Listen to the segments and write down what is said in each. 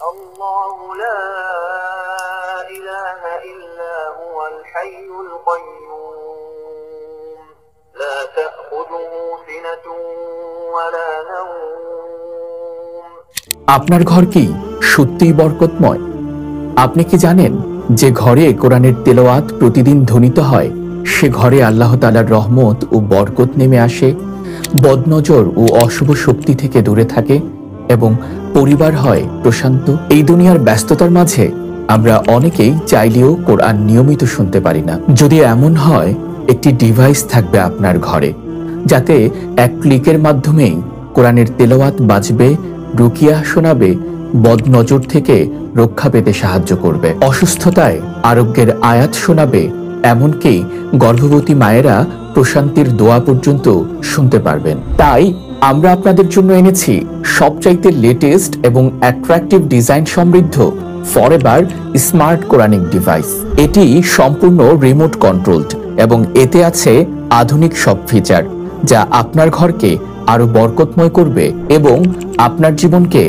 الله لا إله إلا هو الحي القيوم لا تأخذه سنة ولا نوم। আপনার ঘর কি সত্যিই বরকতময়? আপনি কি জানেন যে ঘরে কোরআনের তেলাওয়াত প্রতিদিন ধ্বনিত হয় সে ঘরে আল্লাহ তাআলার রহমত ও বরকত নেমে আসে, বদনজর ও অশুভ শক্তি থেকে দূরে থাকে এবং পরিবার হয় প্রশান্ত। এই দুনিয়ার ব্যস্ততার মাঝে আমরা অনেকেই চাইলেও কোরআন নিয়মিত শুনতে পারি না। যদি এমন হয়, একটি ডিভাইস থাকবে আপনার ঘরে, যাতে এক ক্লিকের মাধ্যমেই কোরআনের তেলাওয়াত বাজবে, রুকিয়া শোনাবে, বদনজর থেকে রক্ষা পেতে সাহায্য করবে, অসুস্থতায় আরোগ্যের আয়াত শোনাবে, এমনকি গর্ভবতী মায়েরা প্রশান্তির দোয়া পর্যন্ত শুনতে পারবেন। তাই আমরা আপনাদের জন্য এনেছি সবচাইতে লেটেস্ট এবং অ্যাট্রাকটিভ ডিজাইন সমৃদ্ধ ফরএভার স্মার্ট কোরআনিক ডিভাইস। এটি সম্পূর্ণ রিমোট কন্ট্রোলড এবং এতে আছে আধুনিক সব ফিচার, যা আপনার ঘরকে আরো বরকতময় করবে এবং আপনার জীবনকে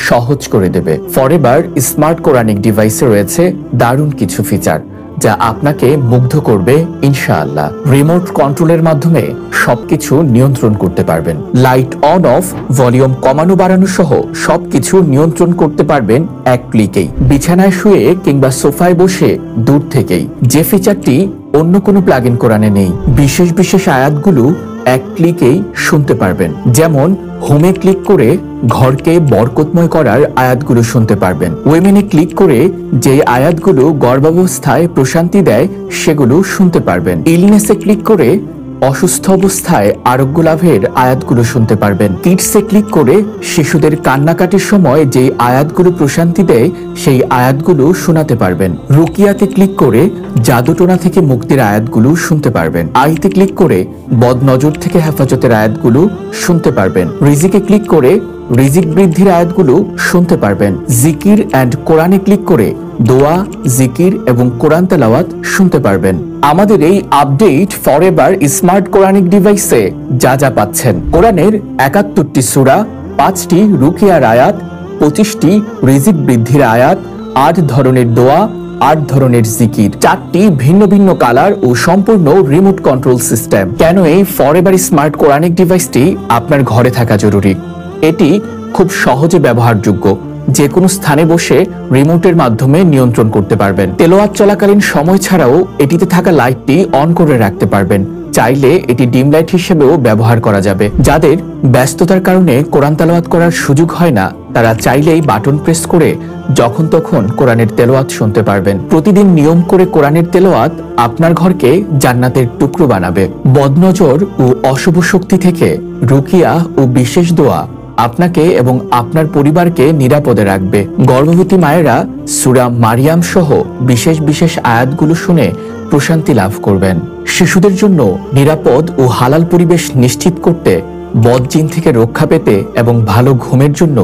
সহজ করে দেবে। ফরএভার স্মার্ট কোরআনিক ডিভাইসে রয়েছে দারুণ কিছু ফিচার যা আপনাকে মুগ্ধ করবে ইনশাআল্লাহ। রিমোট কন্ট্রোলের মাধ্যমে সবকিছু নিয়ন্ত্রণ করতে পারবেন। লাইট অন অফ, ভলিউম কমানো বাড়ানো সহ সবকিছু নিয়ন্ত্রণ করতে পারবেন এক ক্লিকেই, বিছানায় শুয়ে কিংবা সোফায় বসে দূর থেকেই। যে ফিচারটি অন্য কোনো প্লাগ ইন কোরআনে নেই। বিশেষ বিশেষ আয়াতগুলো এক ক্লিকেই শুনতে পারবেন। যেমন হোমে ক্লিক করে ঘরকে বরকতময় করার আয়াতগুলো শুনতে পারবেন। ওয়েমেনে ক্লিক করে যে আয়াতগুলো গর্ভাবস্থায় প্রশান্তি দেয় সেগুলো শুনতে পারবেন। ইলনেসে ক্লিক করে অসুস্থ অবস্থায় আরোগ্য লাভের আয়াতগুলো শুনতে পারবেন। কিডসে ক্লিক করে শিশুদের কান্নাকাটির সময় যে আয়াতগুলো প্রশান্তি দেয় সেই আয়াতগুলো শোনাতে পারবেন। রুকিয়াতে ক্লিক করে জাদুটোনা থেকে মুক্তির আয়াতগুলো শুনতে পারবেন। আইতে ক্লিক করে বদনজর থেকে হেফাজতের আয়াতগুলো শুনতে পারবেন। রিজিকে ক্লিক করে রিজিক বৃদ্ধির আয়াতগুলো শুনতে পারবেন। জিকির অ্যান্ড কোরআনে ক্লিক করে দোয়া, জিকির এবং কোরআন তেলাওয়াত শুনতে পারবেন। আমাদের এই আপডেট ফরএভার স্মার্ট কোরআনিক ডিভাইসে যা যা পাচ্ছেন: কোরআনের ৭১টি সূরা, ৫টি রুকিয়ার আয়াত, ২৫টি রিজিক বৃদ্ধির আয়াত, ৮ ধরনের দোয়া, ৮ ধরনের জিকির, 4টি ভিন্ন ভিন্ন কালার ও সম্পূর্ণ রিমোট কন্ট্রোল সিস্টেম। কেন এই ফরএভার স্মার্ট কোরআনিক ডিভাইসটি আপনার ঘরে থাকা জরুরি? এটি খুব সহজে ব্যবহারযোগ্য, যে কোনো স্থানে বসে রিমোটের মাধ্যমে নিয়ন্ত্রণ করতে পারবেন। তেলাওয়াত চলাকালীন সময় ছাড়াও এটিতে থাকা লাইটটি অন করে রাখতে পারবেন। চাইলে এটি ডিম লাইট হিসেবেও ব্যবহার করা যাবে। যাদের ব্যস্ততার কারণে কোরআন তেলাওয়াত করার সুযোগ হয় না, তারা চাইলেই বাটন প্রেস করে যখন তখন কোরআনের তেলাওয়াত শুনতে পারবেন। প্রতিদিন নিয়ম করে কোরআনের তেলাওয়াত আপনার ঘরকে জান্নাতের টুকরো বানাবে। বদনজর ও অশুভ শক্তি থেকে রুকিয়া ও বিশেষ দোয়া আপনাকে এবং আপনার পরিবারকে নিরাপদে রাখবে। গর্ভবতী মায়েরা সূরা মারিয়াম সহ বিশেষ বিশেষ আয়াতগুলো শুনে প্রশান্তি লাভ করবেন। শিশুদের জন্য নিরাপদ ও হালাল পরিবেশ নিশ্চিত করতে, বদজিন থেকে রক্ষা পেতে এবং ভালো ঘুমের জন্য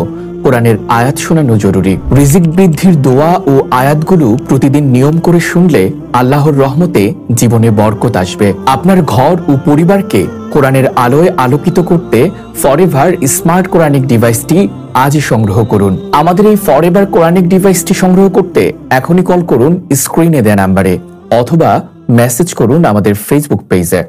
কোরআনের আয়াত শোনানো জরুরি। রিজিক বৃদ্ধির দোয়া ও আয়াতগুলো প্রতিদিন নিয়ম করে শুনলে আল্লাহর রহমতে জীবনে বরকত আসবে। আপনার ঘর ও পরিবারকে কোরআনের আলোয় আলোকিত করতে ফরএভার স্মার্ট কোরআনিক ডিভাইসটি আজই সংগ্রহ করুন। আমাদের এই ফরএভার কোরআনিক ডিভাইসটি সংগ্রহ করতে এখনই কল করুন স্ক্রিনে দেয়া নাম্বারে, অথবা মেসেজ করুন আমাদের ফেসবুক পেজে।